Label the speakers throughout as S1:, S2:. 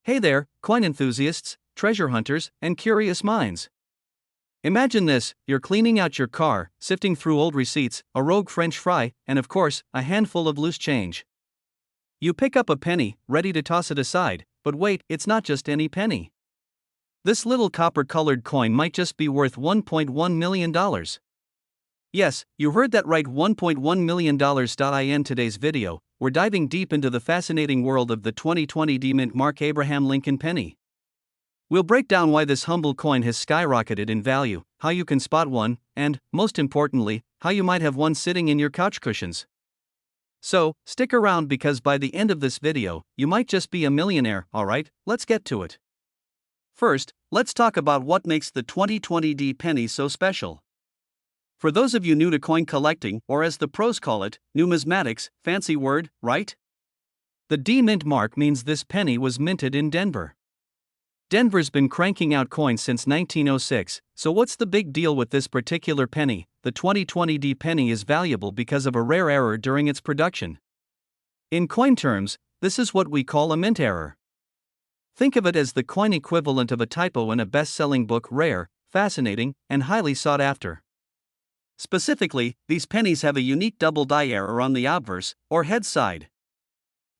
S1: Hey there, coin enthusiasts, treasure hunters, and curious minds. Imagine this: you're cleaning out your car, sifting through old receipts, a rogue French fry, and of course, a handful of loose change. You pick up a penny, ready to toss it aside, but wait, it's not just any penny. This little copper-colored coin might just be worth $1.1 million. Yes, you heard that right, $1.1 million. In today's video, we're diving deep into the fascinating world of the 2020 D-Mint Mark Abraham Lincoln penny. We'll break down why this humble coin has skyrocketed in value, how you can spot one, and, most importantly, how you might have one sitting in your couch cushions. So, stick around because by the end of this video, you might just be a millionaire. Alright, let's get to it. First, let's talk about what makes the 2020 D penny so special. For those of you new to coin collecting, or as the pros call it, numismatics, fancy word, right? The D-Mint mark means this penny was minted in Denver. Denver's been cranking out coins since 1906, so what's the big deal with this particular penny? The 2020 D penny is valuable because of a rare error during its production. In coin terms, this is what we call a mint error. Think of it as the coin equivalent of a typo in a best-selling book: rare, fascinating, and highly sought after. Specifically, these pennies have a unique double die error on the obverse, or head side.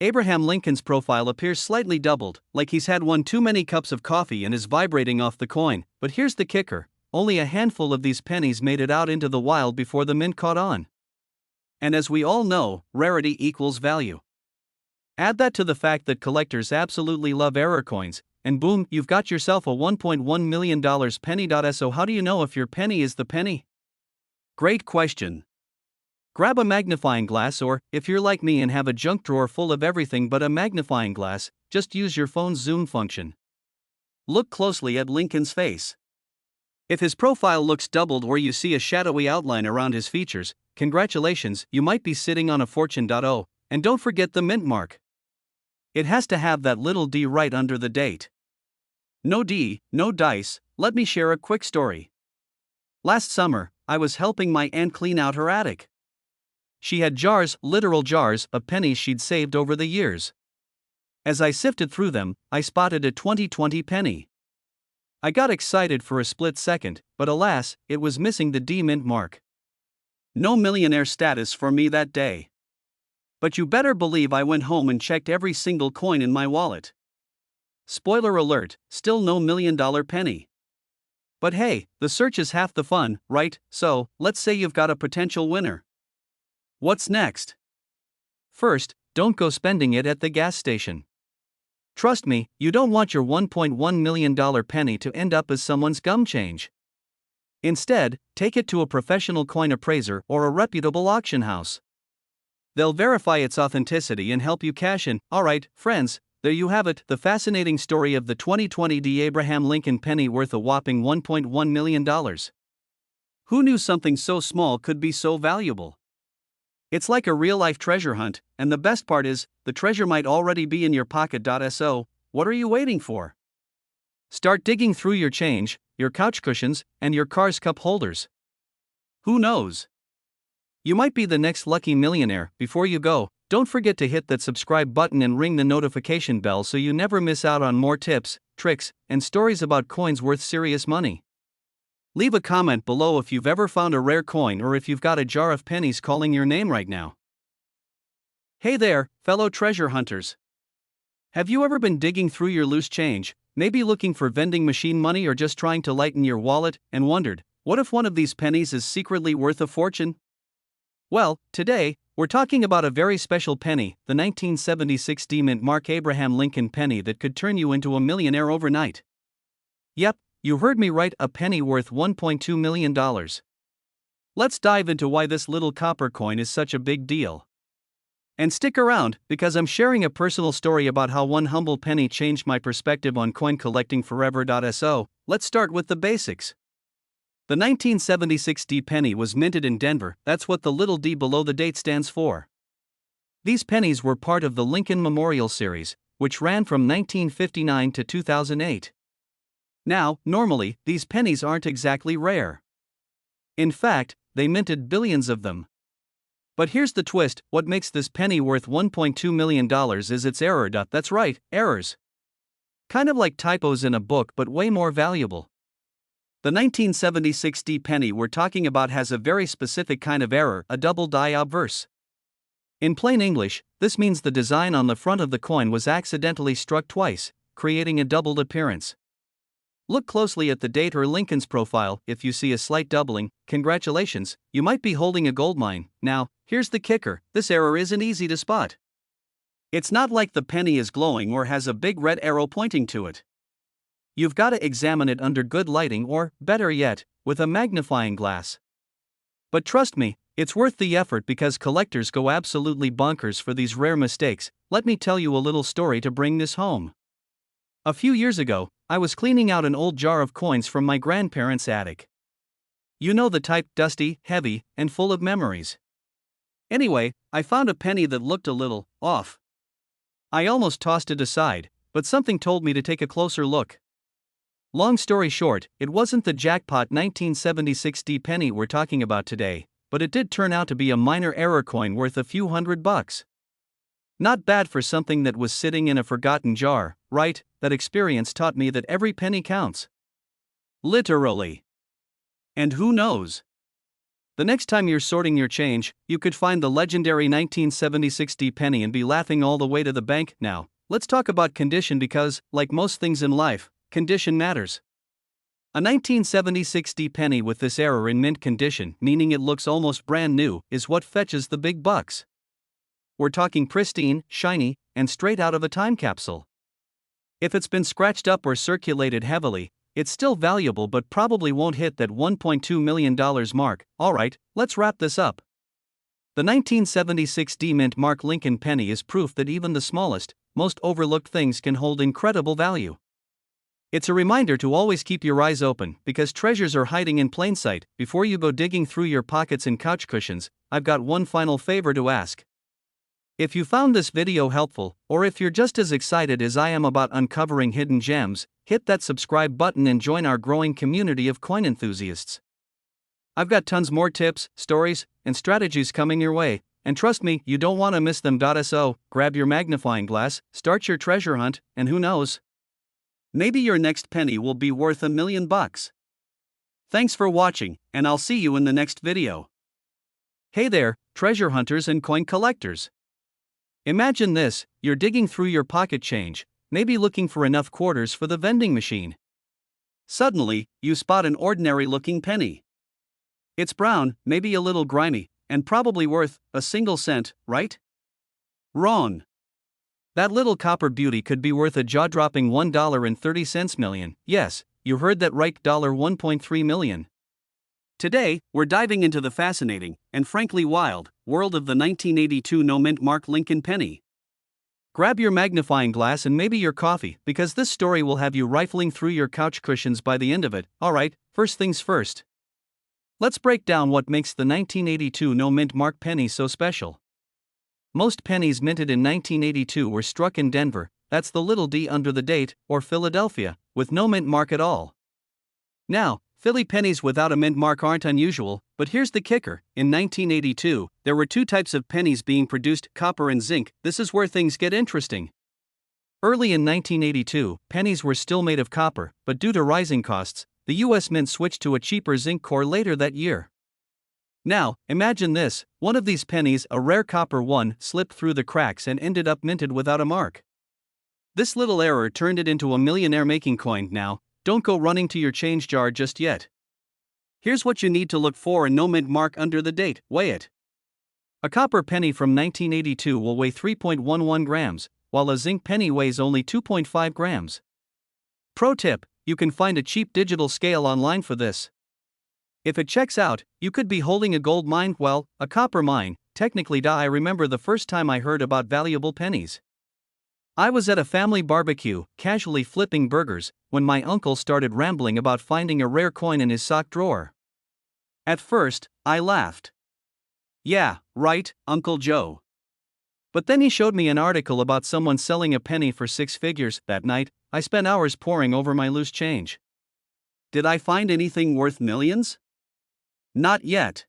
S1: Abraham Lincoln's profile appears slightly doubled, like he's had one too many cups of coffee and is vibrating off the coin. But here's the kicker: only a handful of these pennies made it out into the wild before the mint caught on. And as we all know, rarity equals value. Add that to the fact that collectors absolutely love error coins, and boom, you've got yourself a $1.1 million penny. So how do you know if your penny is the penny? Great question. Grab a magnifying glass, or, if you're like me and have a junk drawer full of everything but a magnifying glass, just use your phone's zoom function. Look closely at Lincoln's face. If his profile looks doubled or you see a shadowy outline around his features, congratulations, you might be sitting on a fortune. Oh, and don't forget the mint mark. It has to have that little D right under the date. No D, no dice. Let me share a quick story. Last summer, I was helping my aunt clean out her attic. She had jars, literal jars, of pennies she'd saved over the years. As I sifted through them, I spotted a 2020 penny. I got excited for a split second, but alas, it was missing the D-Mint mark. No millionaire status for me that day. But you better believe I went home and checked every single coin in my wallet. Spoiler alert, still no $1 million penny. But hey, the search is half the fun, right? So, let's say you've got a potential winner. What's next? First, don't go spending it at the gas station. Trust me, you don't want your $1.1 million penny to end up as someone's gum change. Instead, take it to a professional coin appraiser or a reputable auction house. They'll verify its authenticity and help you cash in. Alright, friends, there you have it, the fascinating story of the 2020 D Abraham Lincoln penny worth a whopping $1.1 million. Who knew something so small could be so valuable? It's like a real-life treasure hunt, and the best part is, the treasure might already be in your pocket. So, what are you waiting for? Start digging through your change, your couch cushions, and your car's cup holders. Who knows? You might be the next lucky millionaire. Before you go, don't forget to hit that subscribe button and ring the notification bell so you never miss out on more tips, tricks, and stories about coins worth serious money. Leave a comment below if you've ever found a rare coin or if you've got a jar of pennies calling your name right now. Hey there, fellow treasure hunters. Have you ever been digging through your loose change, maybe looking for vending machine money or just trying to lighten your wallet, and wondered, what if one of these pennies is secretly worth a fortune? Well, today, we're talking about a very special penny, the 1976 D-Mint Mark Abraham Lincoln penny that could turn you into a millionaire overnight. Yep, you heard me right, a penny worth $1.2 million. Let's dive into why this little copper coin is such a big deal. And stick around, because I'm sharing a personal story about how one humble penny changed my perspective on coin collecting forever. So, let's start with the basics. The 1976 D penny was minted in Denver. That's what the little d below the date stands for. These pennies were part of the Lincoln Memorial Series, which ran from 1959 to 2008. Now, normally, these pennies aren't exactly rare. In fact, they minted billions of them. But here's the twist: what makes this penny worth $1.2 million is its error. That's right, errors. Kind of like typos in a book but way more valuable. The 1976 D penny we're talking about has a very specific kind of error, a double die obverse. In plain English, this means the design on the front of the coin was accidentally struck twice, creating a doubled appearance. Look closely at the date or Lincoln's profile. If you see a slight doubling, congratulations, you might be holding a gold mine. Now, here's the kicker, this error isn't easy to spot. It's not like the penny is glowing or has a big red arrow pointing to it. You've got to examine it under good lighting or, better yet, with a magnifying glass. But trust me, it's worth the effort because collectors go absolutely bonkers for these rare mistakes. Let me tell you a little story to bring this home. A few years ago, I was cleaning out an old jar of coins from my grandparents' attic. You know the type, dusty, heavy, and full of memories. Anyway, I found a penny that looked a little off. I almost tossed it aside, but something told me to take a closer look. Long story short, it wasn't the jackpot 1976 D penny we're talking about today, but it did turn out to be a minor error coin worth a few $100. Not bad for something that was sitting in a forgotten jar, right? That experience taught me that every penny counts. Literally. And who knows? The next time you're sorting your change, you could find the legendary 1976 D penny and be laughing all the way to the bank. Now, let's talk about condition because, like most things in life, condition matters. A 1976 D penny with this error in mint condition, meaning it looks almost brand new, is what fetches the big bucks. We're talking pristine, shiny, and straight out of a time capsule. If it's been scratched up or circulated heavily, it's still valuable but probably won't hit that $1.2 million mark. Alright, let's wrap this up. The 1976 D mint mark Lincoln penny is proof that even the smallest, most overlooked things can hold incredible value. It's a reminder to always keep your eyes open because treasures are hiding in plain sight. Before you go digging through your pockets and couch cushions, I've got one final favor to ask. If you found this video helpful, or if you're just as excited as I am about uncovering hidden gems, hit that subscribe button and join our growing community of coin enthusiasts. I've got tons more tips, stories, and strategies coming your way, and trust me, you don't want to miss them. So, grab your magnifying glass, start your treasure hunt, and who knows? Maybe your next penny will be worth $1 million. Thanks for watching, and I'll see you in the next video. Hey there, treasure hunters and coin collectors. Imagine this, you're digging through your pocket change, maybe looking for enough quarters for the vending machine. Suddenly, you spot an ordinary-looking penny. It's brown, maybe a little grimy, and probably worth a single cent, right? Wrong. That little copper beauty could be worth a jaw-dropping $1.30 million. Yes, you heard that right, $1.3 million. Today, we're diving into the fascinating, and frankly wild, world of the 1982 no-mint mark Lincoln penny. Grab your magnifying glass and maybe your coffee, because this story will have you rifling through your couch cushions by the end of it. Alright, first things first. Let's break down what makes the 1982 no-mint mark penny so special. Most pennies minted in 1982 were struck in Denver, that's the little d under the date, or Philadelphia, with no mint mark at all. Now, Philly pennies without a mint mark aren't unusual, but here's the kicker. In 1982, there were two types of pennies being produced, copper and zinc. This is where things get interesting. Early in 1982, pennies were still made of copper, but due to rising costs, the US Mint switched to a cheaper zinc core later that year. Now, imagine this, one of these pennies, a rare copper one, slipped through the cracks and ended up minted without a mark. This little error turned it into a millionaire-making coin. Now, don't go running to your change jar just yet. Here's what you need to look for: a no mint mark under the date. Weigh it. A copper penny from 1982 will weigh 3.11 grams, while a zinc penny weighs only 2.5 grams. Pro tip, you can find a cheap digital scale online for this. If it checks out, you could be holding a gold mine, well, a copper mine, technically. I remember the first time I heard about valuable pennies. I was at a family barbecue, casually flipping burgers, when my uncle started rambling about finding a rare coin in his sock drawer. At first, I laughed. Yeah, right, Uncle Joe. But then he showed me an article about someone selling a penny for six figures. That night, I spent hours poring over my loose change. Did I find anything worth millions? Not yet.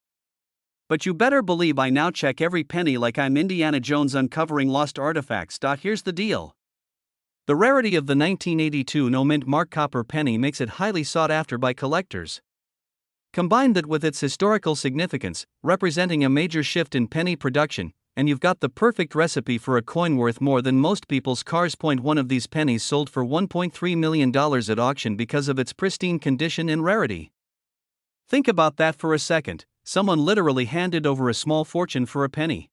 S1: But you better believe I now check every penny like I'm Indiana Jones uncovering lost artifacts. Here's the deal. The rarity of the 1982 no-mint mark copper penny makes it highly sought after by collectors. Combine that with its historical significance, representing a major shift in penny production, and you've got the perfect recipe for a coin worth more than most people's cars. One of these pennies sold for $1.3 million at auction because of its pristine condition and rarity. Think about that for a second. Someone literally handed over a small fortune for a penny.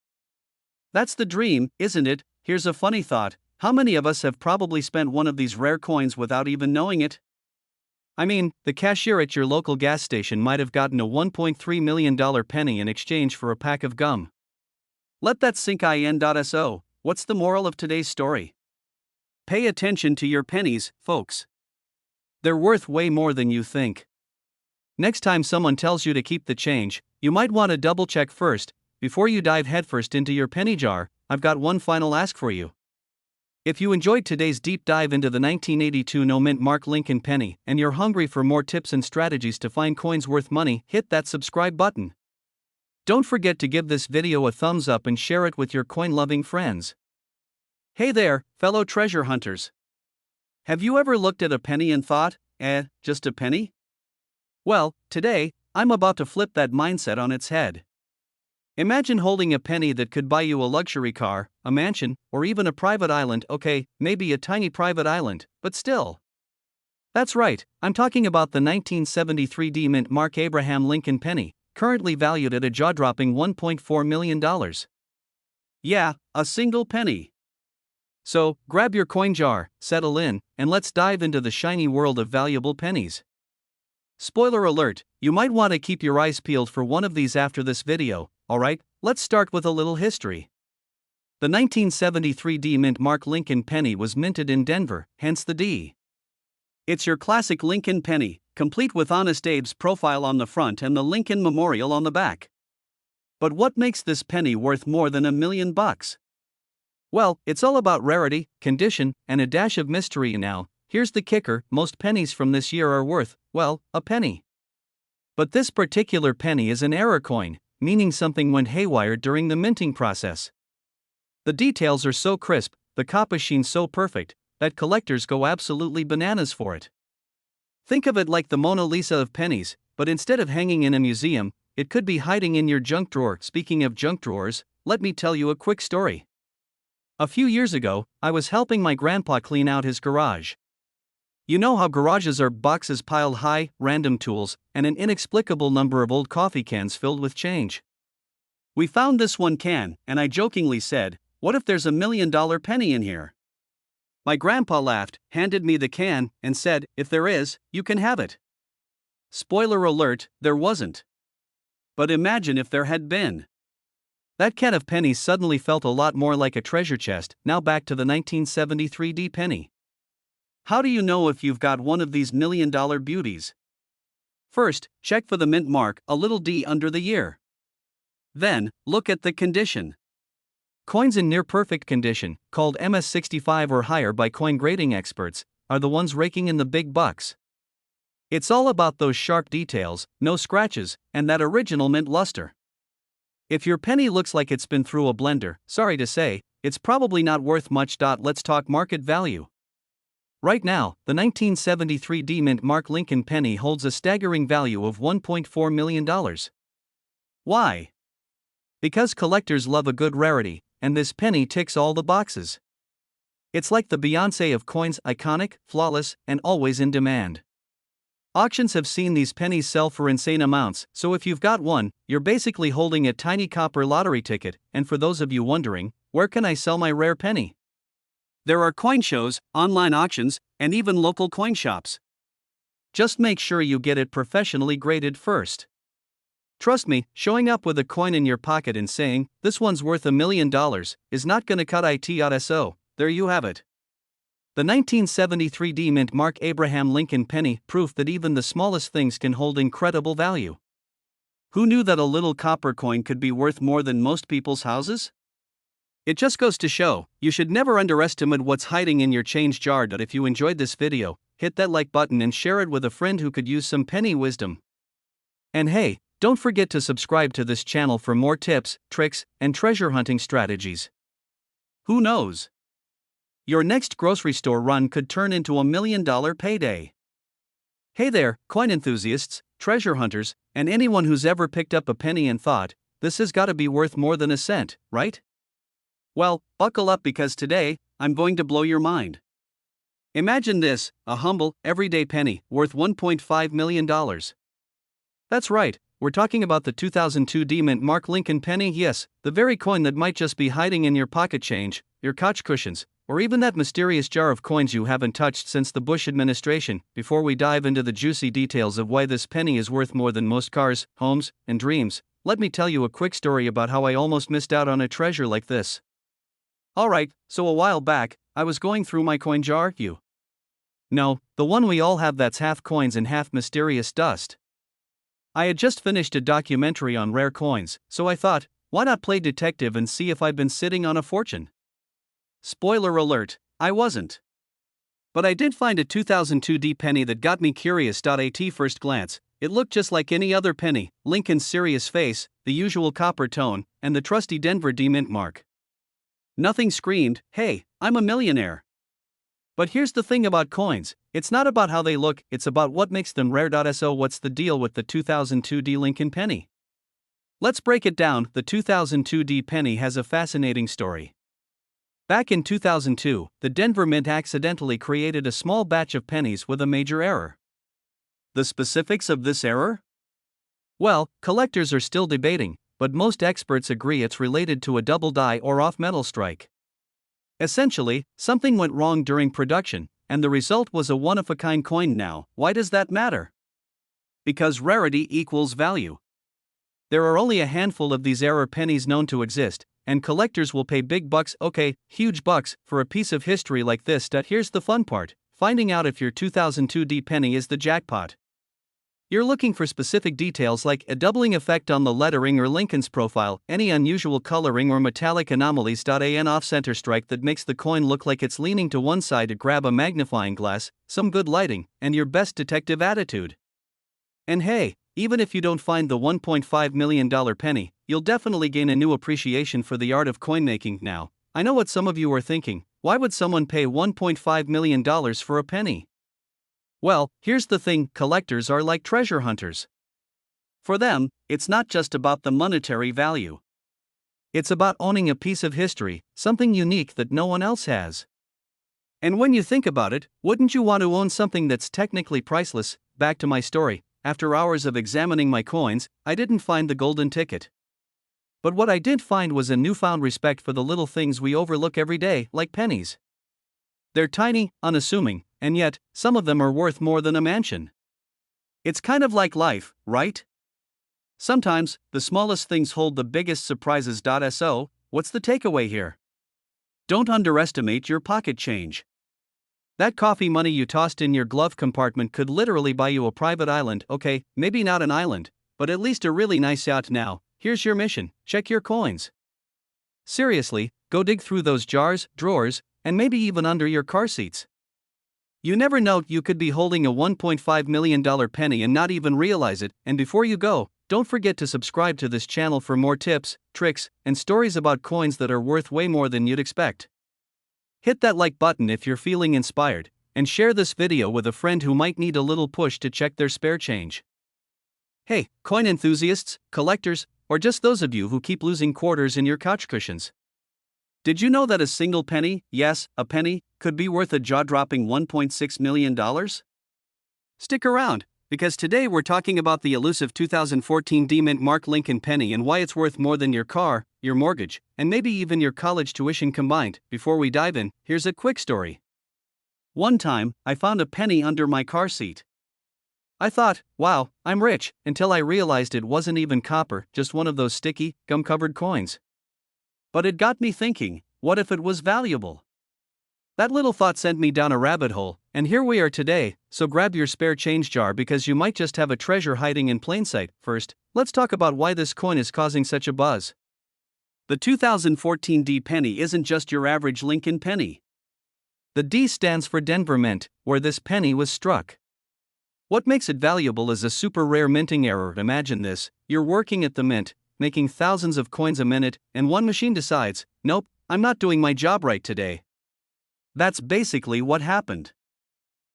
S1: That's the dream, isn't it? Here's a funny thought. How many of us have probably spent one of these rare coins without even knowing it? I mean, the cashier at your local gas station might have gotten a $1.3 million penny in exchange for a pack of gum. Let that sink in. So, what's the moral of today's story? Pay attention to your pennies, folks. They're worth way more than you think. Next time someone tells you to keep the change, you might want to double check first. Before you dive headfirst into your penny jar, I've got one final ask for you. If you enjoyed today's deep dive into the 1982 no-mint mark Lincoln penny and you're hungry for more tips and strategies to find coins worth money, hit that subscribe button. Don't forget to give this video a thumbs up and share it with your coin-loving friends. Hey there, fellow treasure hunters. Have you ever looked at a penny and thought, just a penny? Well, today, I'm about to flip that mindset on its head. Imagine holding a penny that could buy you a luxury car, a mansion, or even a private island. Okay, maybe a tiny private island, but still. That's right, I'm talking about the 1973 mint mark Abraham Lincoln penny, currently valued at a jaw-dropping $1.4 million. Yeah, a single penny. So, grab your coin jar, settle in, and let's dive into the shiny world of valuable pennies. Spoiler alert, you might want to keep your eyes peeled for one of these after this video. Alright, let's start with a little history. The 1973 mint mark Lincoln penny was minted in Denver, hence the D. It's your classic Lincoln penny, complete with Honest Abe's profile on the front and the Lincoln Memorial on the back. But what makes this penny worth more than $1 million? Well, it's all about rarity, condition, and a dash of mystery. Now, here's the kicker: most pennies from this year are worth, well, a penny. But this particular penny is an error coin, meaning something went haywire during the minting process. The details are so crisp, the copper sheen so perfect, that collectors go absolutely bananas for it. Think of it like the Mona Lisa of pennies, but instead of hanging in a museum, it could be hiding in your junk drawer. Speaking of junk drawers, let me tell you a quick story. A few years ago, I was helping my grandpa clean out his garage. You know how garages are: boxes piled high, random tools, and an inexplicable number of old coffee cans filled with change. We found this one can, and I jokingly said, "What if there's $1 million penny in here?" My grandpa laughed, handed me the can, and said, "If there is, you can have it." Spoiler alert, there wasn't. But imagine if there had been. That can of pennies suddenly felt a lot more like a treasure chest. Now back to the 1973 penny. How do you know if you've got one of these $1 million beauties? First, check for the mint mark, a little D under the year. Then, look at the condition. Coins in near-perfect condition, called MS65 or higher by coin grading experts, are the ones raking in the big bucks. It's all about those sharp details, no scratches, and that original mint luster. If your penny looks like it's been through a blender, sorry to say, it's probably not worth much. Let's talk market value. Right now, the 1973 mint mark Lincoln penny holds a staggering value of $1.4 million. Why? Because collectors love a good rarity, and this penny ticks all the boxes. It's like the Beyoncé of coins: iconic, flawless, and always in demand. Auctions have seen these pennies sell for insane amounts, so if you've got one, you're basically holding a tiny copper lottery ticket. And for those of you wondering, where can I sell my rare penny? There are coin shows, online auctions, and even local coin shops. Just make sure you get it professionally graded first. Trust me, showing up with a coin in your pocket and saying, "This one's worth $1 million," is not gonna cut it. So, there you have it. The 1973 mint mark Abraham Lincoln penny, proof that even the smallest things can hold incredible value. Who knew that a little copper coin could be worth more than most people's houses? It just goes to show, you should never underestimate what's hiding in your change jar. If you enjoyed this video, hit that like button and share it with a friend who could use some penny wisdom. And hey, don't forget to subscribe to this channel for more tips, tricks, and treasure hunting strategies. Who knows? Your next grocery store run could turn into $1 million payday. Hey there, coin enthusiasts, treasure hunters, and anyone who's ever picked up a penny and thought, this has got to be worth more than a cent, right? Well, buckle up because today, I'm going to blow your mind. Imagine this, a humble, everyday penny, worth $1.5 million. That's right, we're talking about the 2002 D-Mint Mark Lincoln penny, yes, the very coin that might just be hiding in your pocket change, your couch cushions, or even that mysterious jar of coins you haven't touched since the Bush administration. Before we dive into the juicy details of why this penny is worth more than most cars, homes, and dreams, let me tell you a quick story about how I almost missed out on a treasure like this. Alright, so a while back, I was going through my coin jar, No, the one we all have that's half coins and half mysterious dust. I had just finished a documentary on rare coins, so I thought, why not play detective and see if I'd been sitting on a fortune? Spoiler alert, I wasn't. But I did find a 2002 D penny that got me curious. At first glance, it looked just like any other penny, Lincoln's serious face, the usual copper tone, and the trusty Denver D-Mint mark. Nothing screamed, hey, I'm a millionaire. But here's the thing about coins, it's not about how they look, it's about what makes them rare. So what's the deal with the 2002 D Lincoln penny? Let's break it down. The 2002 D penny has a fascinating story. Back in 2002, the Denver Mint accidentally created a small batch of pennies with a major error. The specifics of this error? Well, collectors are still debating, but most experts agree it's related to a double die or off metal strike. Essentially, something went wrong during production, and the result was a one-of-a-kind coin. Now, why does that matter? Because rarity equals value. There are only a handful of these error pennies known to exist, and collectors will pay big bucks, okay, huge bucks, for a piece of history like this. Here's the fun part, finding out if your 2002 D penny is the jackpot. You're looking for specific details like a doubling effect on the lettering or Lincoln's profile, any unusual coloring or metallic anomalies. An off-center strike that makes the coin look like it's leaning to one side. To grab a magnifying glass, some good lighting, and your best detective attitude. And hey, even if you don't find the $1.5 million penny, you'll definitely gain a new appreciation for the art of coin making. Now, I know what some of you are thinking, why would someone pay $1.5 million for a penny? Well, here's the thing, collectors are like treasure hunters. For them, it's not just about the monetary value. It's about owning a piece of history, something unique that no one else has. And when you think about it, wouldn't you want to own something that's technically priceless? Back to my story, after hours of examining my coins, I didn't find the golden ticket. But what I did find was a newfound respect for the little things we overlook every day, like pennies. They're tiny, unassuming, and yet, some of them are worth more than a mansion. It's kind of like life, right? Sometimes, the smallest things hold the biggest surprises. So, what's the takeaway here? Don't underestimate your pocket change. That coffee money you tossed in your glove compartment could literally buy you a private island. Okay, maybe not an island, but at least a really nice yacht. Now, here's your mission, check your coins. Seriously, go dig through those jars, drawers, and maybe even under your car seats. You never know, you could be holding a $1.5 million penny and not even realize it. And before you go, don't forget to subscribe to this channel for more tips, tricks, and stories about coins that are worth way more than you'd expect. Hit that like button if you're feeling inspired, and share this video with a friend who might need a little push to check their spare change. Hey, coin enthusiasts, collectors, or just those of you who keep losing quarters in your couch cushions. Did you know that a single penny, yes, a penny, could be worth a jaw-dropping $1.6 million? Stick around, because today we're talking about the elusive 2014 D-Mint Mark Lincoln penny and why it's worth more than your car, your mortgage, and maybe even your college tuition combined. Before we dive in, here's a quick story. One time, I found a penny under my car seat. I thought, wow, I'm rich, until I realized it wasn't even copper, just one of those sticky, gum-covered coins. But it got me thinking, what if it was valuable? That little thought sent me down a rabbit hole, and here we are today, so grab your spare change jar because you might just have a treasure hiding in plain sight. First, let's talk about why this coin is causing such a buzz. The 2014 D penny isn't just your average Lincoln penny. The D stands for Denver Mint, where this penny was struck. What makes it valuable is a super rare minting error. Imagine this, you're working at the mint, making thousands of coins a minute, and one machine decides, nope, I'm not doing my job right today. That's basically what happened.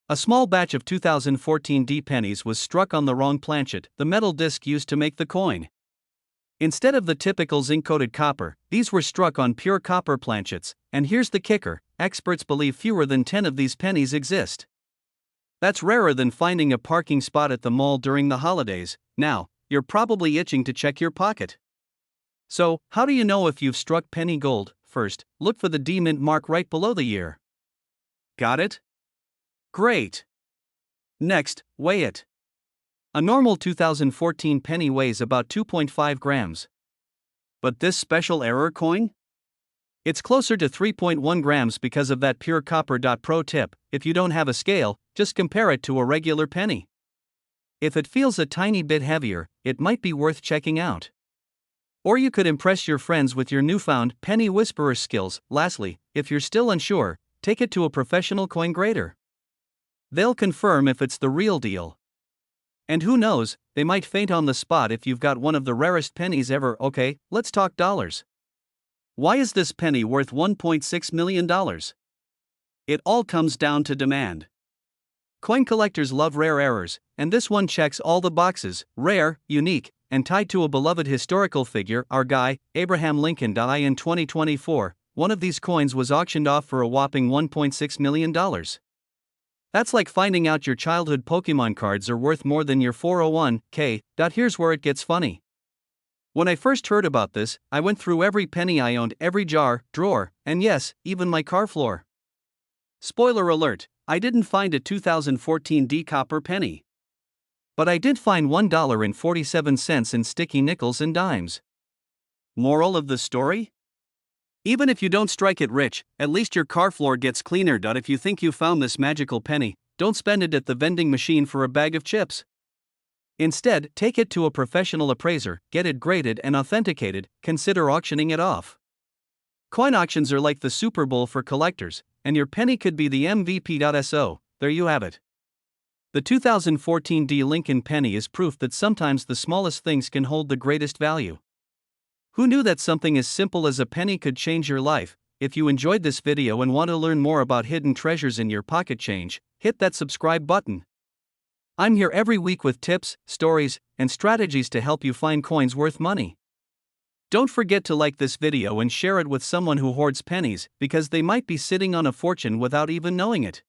S1: A small batch of 2014 D pennies was struck on the wrong planchet, the metal disc used to make the coin. Instead of the typical zinc-coated copper, these were struck on pure copper planchets, and here's the kicker: experts believe fewer than 10 of these pennies exist. That's rarer than finding a parking spot at the mall during the holidays. Now, you're probably itching to check your pocket. So, how do you know if you've struck penny gold? First, look for the D mint mark right below the year. Got it? Great. Next, weigh it. A normal 2014 penny weighs about 2.5 grams. But this special error coin? It's closer to 3.1 grams because of that pure copper. Pro tip: if you don't have a scale, just compare it to a regular penny. If it feels a tiny bit heavier, it might be worth checking out. Or you could impress your friends with your newfound penny whisperer skills. Lastly, if you're still unsure, take it to a professional coin grader. They'll confirm if it's the real deal. And who knows, they might faint on the spot if you've got one of the rarest pennies ever. Okay, let's talk dollars. Why is this penny worth $1.6 million? It all comes down to demand. Coin collectors love rare errors, and this one checks all the boxes: rare, unique, and tied to a beloved historical figure, our guy, Abraham Lincoln. In 2024, one of these coins was auctioned off for a whopping $1.6 million. That's like finding out your childhood Pokemon cards are worth more than your 401k. Here's where it gets funny. When I first heard about this, I went through every penny I owned, every jar, drawer, and yes, even my car floor. Spoiler alert, I didn't find a 2014 D copper penny. But I did find $1.47 in sticky nickels and dimes. Moral of the story? Even if you don't strike it rich, at least your car floor gets cleaner. If you think you found this magical penny, don't spend it at the vending machine for a bag of chips. Instead, take it to a professional appraiser, get it graded and authenticated, consider auctioning it off. Coin auctions are like the Super Bowl for collectors, and your penny could be the MVP. So, there you have it. The 2014 D Lincoln penny is proof that sometimes the smallest things can hold the greatest value. Who knew that something as simple as a penny could change your life? If you enjoyed this video and want to learn more about hidden treasures in your pocket change, hit that subscribe button. I'm here every week with tips, stories, and strategies to help you find coins worth money. Don't forget to like this video and share it with someone who hoards pennies, because they might be sitting on a fortune without even knowing it.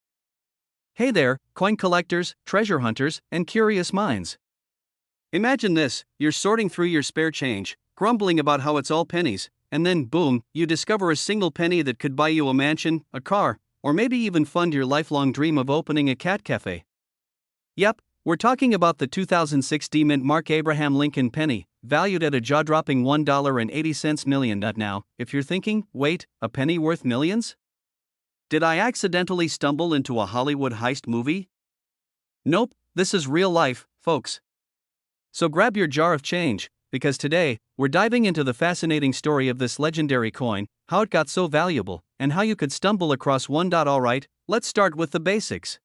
S1: Hey there, coin collectors, treasure hunters, and curious minds. Imagine this: you're sorting through your spare change, grumbling about how it's all pennies, and then, boom, you discover a single penny that could buy you a mansion, a car, or maybe even fund your lifelong dream of opening a cat cafe. Yep, we're talking about the 2006 D Mint Mark Abraham Lincoln penny, valued at a jaw-dropping $1.80 million. Now, if you're thinking, wait, a penny worth millions? Did I accidentally stumble into a Hollywood heist movie? Nope, this is real life, folks. So grab your jar of change, because today, we're diving into the fascinating story of this legendary coin, how it got so valuable, and how you could stumble across one. Alright, let's start with the basics.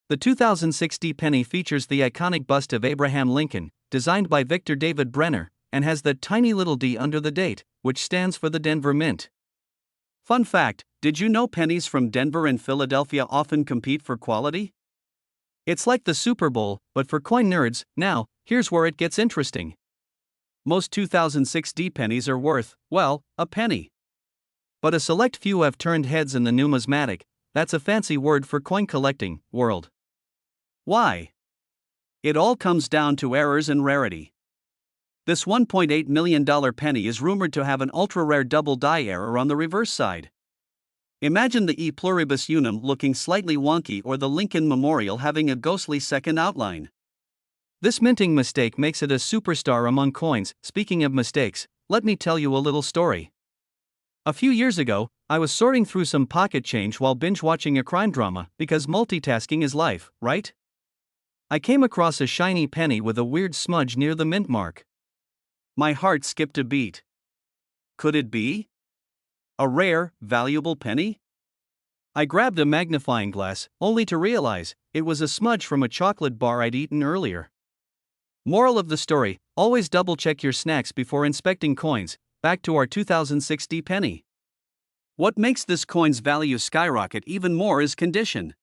S1: The 2006 D penny features the iconic bust of Abraham Lincoln, designed by Victor David Brenner, and has that tiny little D under the date, which stands for the Denver Mint. Fun fact: did you know pennies from Denver and Philadelphia often compete for quality? It's like the Super Bowl, but for coin nerds. Now, here's where it gets interesting. Most 2006 D pennies are worth, well, a penny. But a select few have turned heads in the numismatic, that's a fancy word for coin collecting, world. Why? It all comes down to errors and rarity. This $1.8 million penny is rumored to have an ultra-rare double die error on the reverse side. Imagine the E pluribus unum looking slightly wonky, or the Lincoln Memorial having a ghostly second outline. This minting mistake makes it a superstar among coins. Speaking of mistakes, let me tell you a little story. A few years ago, I was sorting through some pocket change while binge-watching a crime drama, because multitasking is life, right? I came across a shiny penny with a weird smudge near the mint mark. My heart skipped a beat. Could it be a rare, valuable penny? I grabbed a magnifying glass, only to realize it was a smudge from a chocolate bar I'd eaten earlier. Moral of the story: always double-check your snacks before inspecting coins. Back to our 2006 D penny.
S2: What makes this coin's value skyrocket even more is condition.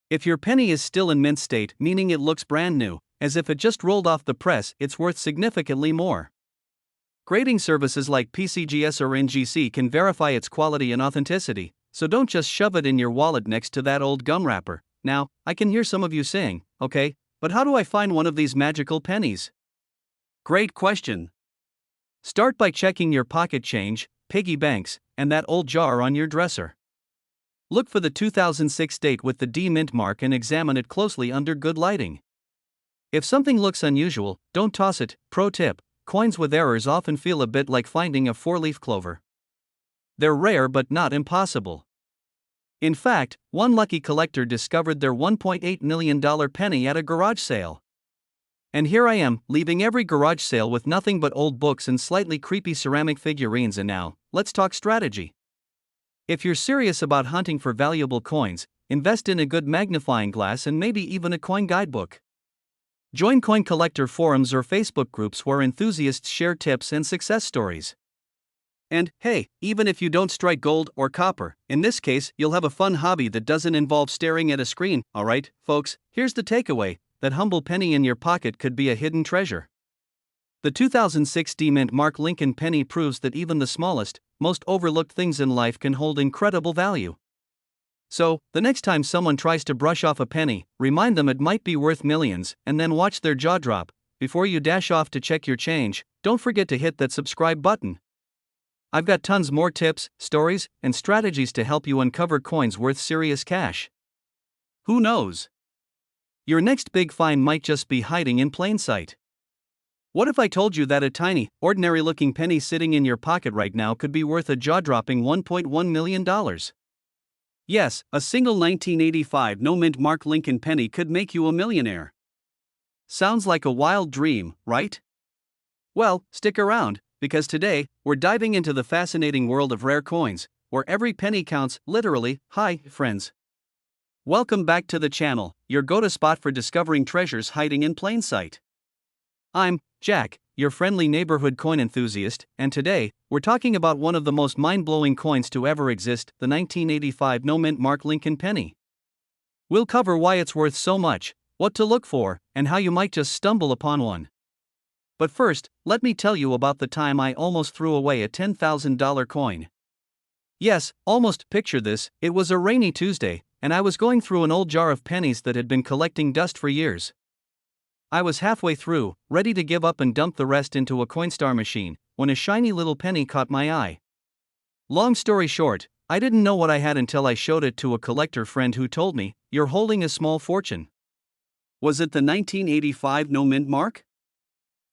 S1: If your penny is still in mint state, meaning it looks brand new, as if it just rolled off the press, it's worth significantly more. Grading services like PCGS or NGC can verify its quality and authenticity, so don't just shove it in your wallet next to that old gum wrapper. Now, I can hear some of you saying, okay, but how do I find one of these magical pennies?
S2: Great question.
S1: Start by checking your pocket change, piggy banks, and that old jar on your dresser. Look for the 2006 date with the D mint mark and examine it closely under good lighting. If something looks unusual, don't toss it. Pro tip: coins with errors often feel a bit like finding a four-leaf clover. They're rare but not impossible. In fact, one lucky collector discovered their $1.8 million penny at a garage sale. And here I am, leaving every garage sale with nothing but old books and slightly creepy ceramic figurines. And now, let's talk strategy. If you're serious about hunting for valuable coins, invest in a good magnifying glass and maybe even a coin guidebook. Join coin collector forums or Facebook groups where enthusiasts share tips and success stories. And, hey, even if you don't strike gold or copper, in this case, you'll have a fun hobby that doesn't involve staring at a screen. Alright, folks, here's the takeaway: that humble penny in your pocket could be a hidden treasure. The 2006 D Mint Mark Lincoln penny proves that even the smallest, most overlooked things in life can hold incredible value. So, the next time someone tries to brush off a penny, remind them it might be worth millions, and then watch their jaw drop. Before you dash off to check your change, don't forget to hit that subscribe button. I've got tons more tips, stories, and strategies to help you uncover coins worth serious cash.
S2: Who knows?
S1: Your next big find might just be hiding in plain sight. What if I told you that a tiny, ordinary-looking penny sitting in your pocket right now could be worth a jaw-dropping $1.1 million?
S2: Yes, a single 1985 no-mint Mark Lincoln penny could make you a millionaire.
S1: Sounds like a wild dream, right? Well, stick around, because today, we're diving into the fascinating world of rare coins, where every penny counts, literally. Hi, friends. Welcome back to the channel, your go-to spot for discovering treasures hiding in plain sight. I'm Jack, your friendly neighborhood coin enthusiast, and today, we're talking about one of the most mind-blowing coins to ever exist, the 1985 no-mint Mark Lincoln penny. We'll cover why it's worth so much, what to look for, and how you might just stumble upon one. But first, let me tell you about the time I almost threw away a $10,000 coin. Yes, almost. Picture this: it was a rainy Tuesday, and I was going through an old jar of pennies that had been collecting dust for years. I was halfway through, ready to give up and dump the rest into a Coinstar machine, when a shiny little penny caught my eye. Long story short, I didn't know what I had until I showed it to a collector friend who told me, "You're holding a small fortune."
S2: Was it the 1985 no-mint Mark?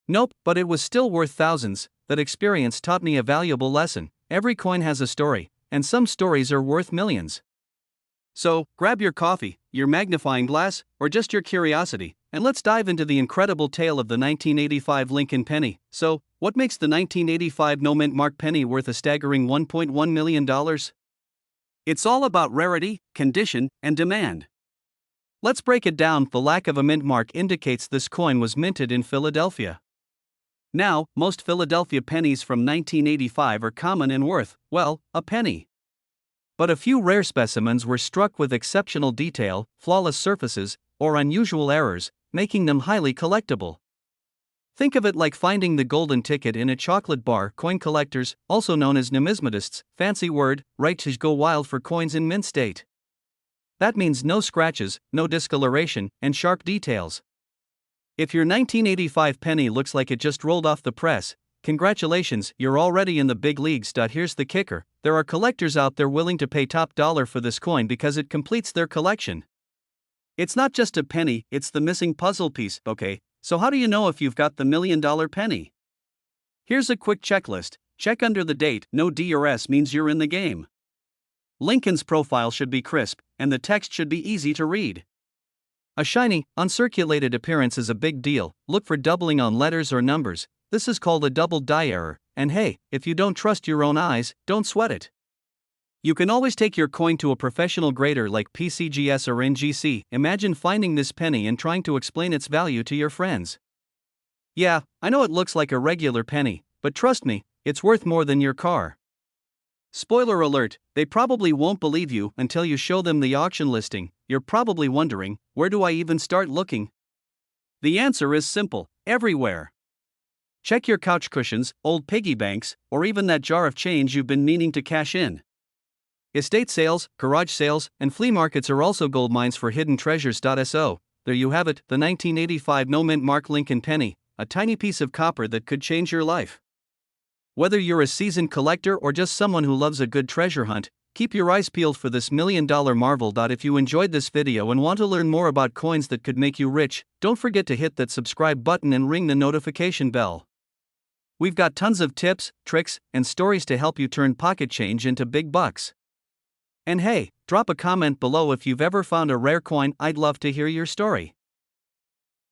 S1: Nope, but it was still worth thousands. That experience taught me a valuable lesson: every coin has a story, and some stories are worth millions. So, grab your coffee, your magnifying glass, or just your curiosity, and let's dive into the incredible tale of the 1985 Lincoln penny. So, what makes the 1985 no-mint Mark penny worth a staggering $1.1 million?
S2: It's all about rarity, condition, and demand.
S1: Let's break it down. The lack of a mint mark indicates this coin was minted in Philadelphia. Now, most Philadelphia pennies from 1985 are common and worth, well, a penny. But a few rare specimens were struck with exceptional detail, flawless surfaces, or unusual errors, making them highly collectible. Think of it like finding the golden ticket in a chocolate bar. Coin collectors, also known as numismatists, fancy word, right, to go wild for coins in mint state. That means no scratches, no discoloration, and sharp details. If your 1985 penny looks like it just rolled off the press, congratulations, you're already in the big leagues. Here's the kicker: there are collectors out there willing to pay top dollar for this coin because it completes their collection. It's not just a penny, it's the missing puzzle piece. Okay, so how do you know if you've got the $1 million penny? Here's a quick checklist. Check under the date. No D or S means you're in the game. Lincoln's profile should be crisp, and the text should be easy to read. A shiny, uncirculated appearance is a big deal. Look for doubling on letters or numbers. This is called a double die error, and hey, if you don't trust your own eyes, don't sweat it. You can always take your coin to a professional grader like PCGS or NGC. Imagine finding this penny and trying to explain its value to your friends. Yeah, I know it looks like a regular penny, but trust me, it's worth more than your car. Spoiler alert, they probably won't believe you until you show them the auction listing. You're probably wondering, where do I even start looking?
S2: The answer is simple: everywhere.
S1: Check your couch cushions, old piggy banks, or even that jar of change you've been meaning to cash in. Estate sales, garage sales, and flea markets are also gold mines for hidden treasures. So, there you have it, the 1985 no-mint Mark Lincoln penny, a tiny piece of copper that could change your life. Whether you're a seasoned collector or just someone who loves a good treasure hunt, keep your eyes peeled for this million-dollar marvel. If you enjoyed this video and want to learn more about coins that could make you rich, don't forget to hit that subscribe button and ring the notification bell. We've got tons of tips, tricks, and stories to help you turn pocket change into big bucks. And hey, drop a comment below if you've ever found a rare coin. I'd love to hear your story.